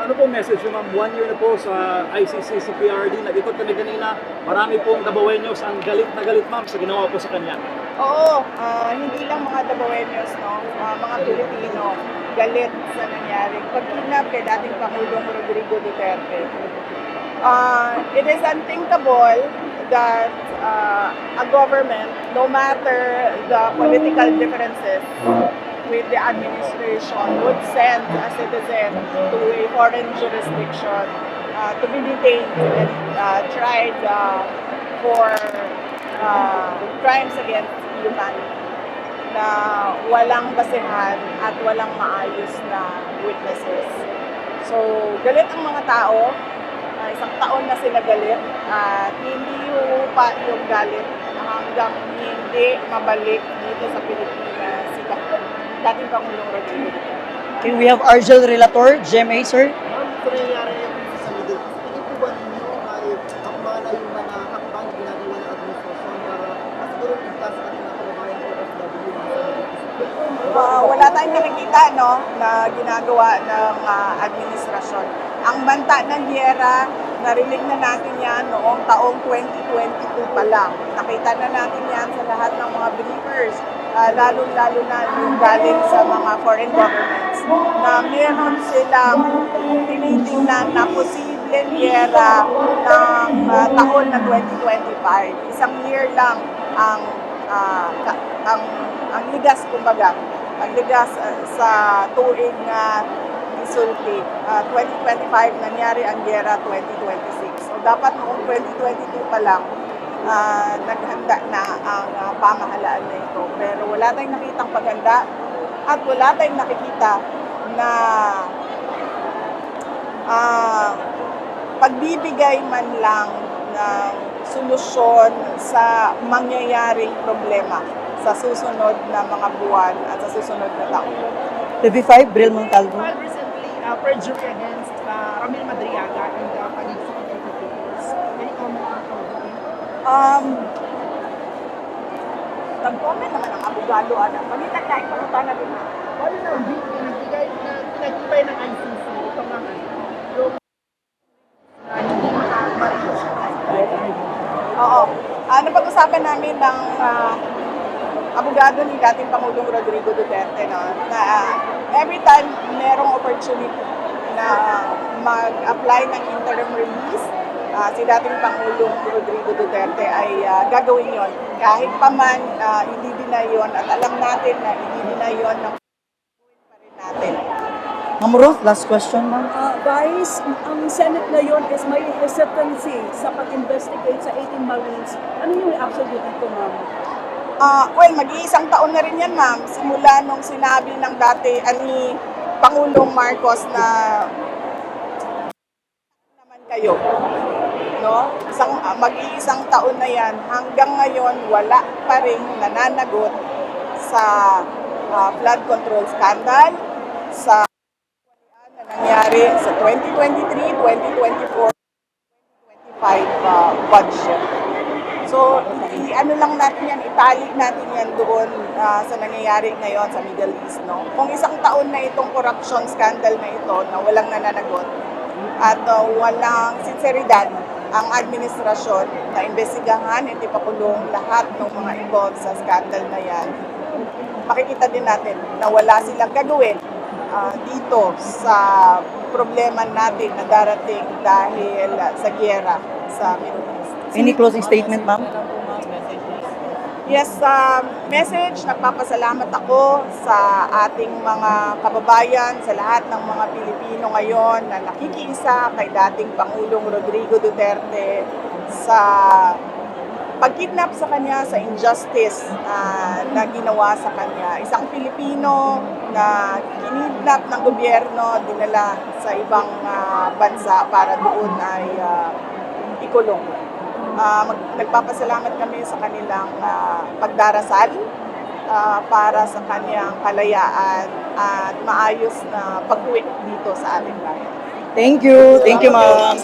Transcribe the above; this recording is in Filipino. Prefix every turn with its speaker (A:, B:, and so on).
A: ano po message nyo ma'am? 1 year na po sa ICC, CPRD. Nag-ikot kami kanina. Marami pong Dabawenyos ang galit na galit ma'am sa ginawa po sa kanya.
B: Oo, hindi lang mga Dabawenyos, no? Mga Pilipino, galit sa nangyari pag-kidnap kay dating Pangulong Rodrigo Duterte. It is unthinkable that a government, no matter the political differences with the administration, would send a citizen to a foreign jurisdiction to be detained and tried for crimes against humanity na walang basehan at walang maayos na witnesses. So, galit ang mga tao. Isang taon na sila galit at hindi pa yung galit hanggang hindi mabalik dito sa Pilipinas si dating Pangulong Rodrigo Duterte.
C: Okay, we have Argel Relator, GMA, sir.
D: Ma'am, ito nangyayari yung sa Middle East. Tingin po ba ninyo ay akmala yung mga hakbang ginagawa ng administrasyon para masiguro ligtas ang ating mga kababayan o OFW sa Middle East?
B: Wala tayong nakikita, no, na ginagawa ng administrasyon. Ang banta ng giyera, narinig na natin yan noong taong 2022 pa lang. Nakita na natin yan sa lahat ng mga briefers, lalo-lalo na yung galing sa mga foreign governments, na meron silang tinitingnan na posibleng giyera ng taon na 2025. Isang year lang ang ligas, kumbaga, ang ligas sa tuig na isulti. 2025, nangyari ang giyera 2026. So, dapat noong 2022 pa lang, naghanda na ang pamahalaan na ito. Pero wala tayong nakitang paghanda at wala tayong nakikita na pagbibigay man lang ng solusyon sa mangyayaring problema sa susunod na mga buwan at sa susunod na taon.
C: TV5, Bril Montalvo.
E: Well, recently, perjury against Ramil Madriaga in the Taguig City Papers. Any comment on that?
B: Nag-comment naman ang abogado, Manita kahit panutan na din.
E: Bali na, pinagtibay ng ICC, ito nga yung hindi
B: Oo. Napag-usapan namin ng abogado ni dating Pangulong Rodrigo Duterte, no, na every time merong opportunity na mag-apply ng interim release, si dating Pangulong Rodrigo Duterte ay gagawin yon. Kahit pa man hindi din na yon at alam natin na hindi din na yon ng gagawin pa rin natin.
C: Ma'am Ruth, last question, ma'am.
F: Vice, ang Senate ngayon is may hesitancy sa pag-investigate sa 18 Marines. Ano yung reaction niyo dito, ma'am?
B: Well, mag-iisang taon na rin yan, ma'am. Simula nung sinabi ng dati ni Pangulong Marcos na naman kayo. No? Mag-iisang taon na yan. Hanggang ngayon, wala pa rin nananagot sa flood control scandal, sa na nangyari sa 2023, 2024, 2025 budget. So, ano lang natin yan, itali natin yan doon sa nangyayari ngayon sa Middle East, no? Kung isang taon na itong corruption scandal na ito na walang nananagot at walang sinseridad ang administrasyon na imbestigahan at ipakulong lahat ng mga involved sa scandal na yan, makikita din natin na wala silang gagawin dito sa problema natin na darating dahil sa giyera sa Middle East.
C: Any closing statement, ma'am?
B: Yes, message, nagpapasalamat ako sa ating mga kababayan, sa lahat ng mga Pilipino ngayon na nakikiisa kay dating Pangulong Rodrigo Duterte sa pag-kidnap sa kanya, sa injustice na ginawa sa kanya. Isang Pilipino na kinidnap ng gobyerno, dinala sa ibang bansa para doon ay ikulong. Nagpapasalamat kami sa kanilang pagdarasal para sa kanyang kalayaan at maayos na pag-uwi dito sa ating bayan.
C: Thank you. Thank you, ma'am.